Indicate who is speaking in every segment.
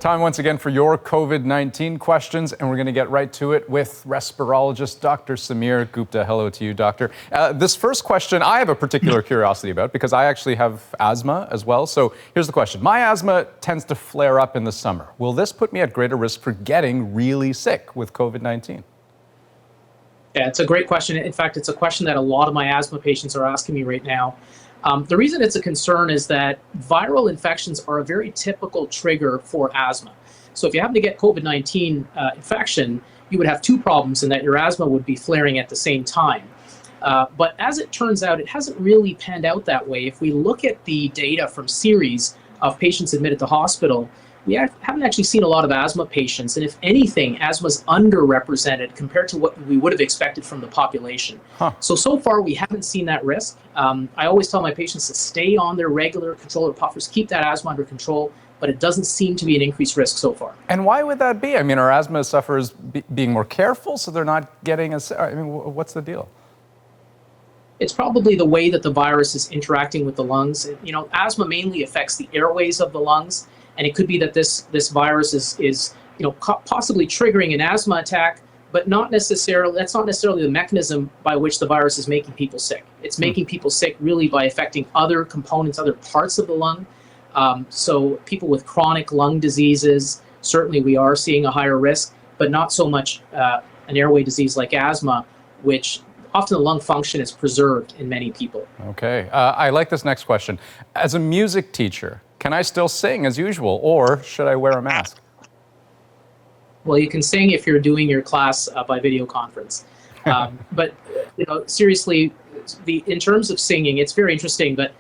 Speaker 1: Time once again for your COVID-19 questions, and we're going to get right to it with respirologist Dr. Samir Gupta. Hello to you, doctor. This first question I have a particular curiosity about because I actually have asthma as well. So here's the question. My asthma tends to flare up in the summer. Will this put me at greater risk for getting really sick with COVID-19?
Speaker 2: Yeah, it's a great question. In fact, it's a question that a lot of my asthma patients are asking me right now. The reason it's a concern is that viral infections are a very typical trigger for asthma. So if you happen to get COVID-19 infection, you would have two problems in that your asthma would be flaring at the same time. But as it turns out, it hasn't really panned out that way. If we look at the data from series of patients admitted to hospital, we haven't actually seen a lot of asthma patients, and if anything, asthma is underrepresented compared to what we would have expected from the population. So far, we haven't seen that risk. I always tell my patients to stay on their regular controller puffers, keep that asthma under control, but it doesn't seem to be an increased risk so far.
Speaker 1: And why would that be? I mean, are asthma sufferers being more careful so they're not getting what's the deal?
Speaker 2: It's probably the way that the virus is interacting with the lungs. You know, asthma mainly affects the airways of the lungs. And it could be that this virus is possibly triggering an asthma attack, but that's not necessarily the mechanism by which the virus is making people sick. It's making people sick really by affecting other components, other parts of the lung. So people with chronic lung diseases, certainly we are seeing a higher risk, but not so much an airway disease like asthma, which often the lung function is preserved in many people.
Speaker 1: Okay, I like this next question. As a music teacher, can I still sing as usual, or should I wear a mask?
Speaker 2: Well, you can sing if you're doing your class by video conference. But seriously, in terms of singing, it's very interesting, but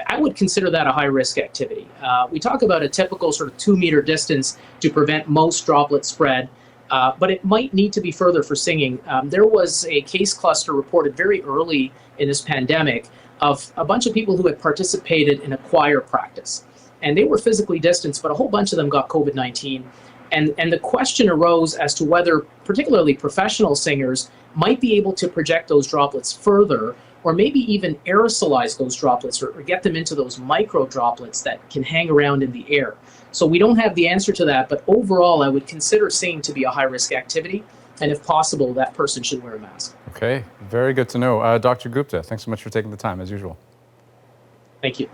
Speaker 2: I would consider that a high-risk activity. We talk about a typical sort of 2-meter distance to prevent most droplet spread, but it might need to be further for singing. There was a case cluster reported very early in this pandemic of a bunch of people who had participated in a choir practice. And they were physically distanced, but a whole bunch of them got COVID-19. And the question arose as to whether particularly professional singers might be able to project those droplets further, or maybe even aerosolize those droplets or get them into those micro droplets that can hang around in the air. So we don't have the answer to that, but overall I would consider singing to be a high-risk activity. And if possible, that person should wear a mask.
Speaker 1: Okay, very good to know. Dr. Gupta, thanks so much for taking the time, as usual.
Speaker 2: Thank you.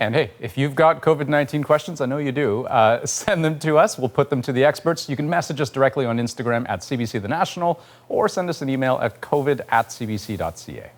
Speaker 1: And hey, if you've got COVID-19 questions, I know you do, send them to us. We'll put them to the experts. You can message us directly on Instagram at CBC The National, or send us an email at covid@cbc.ca.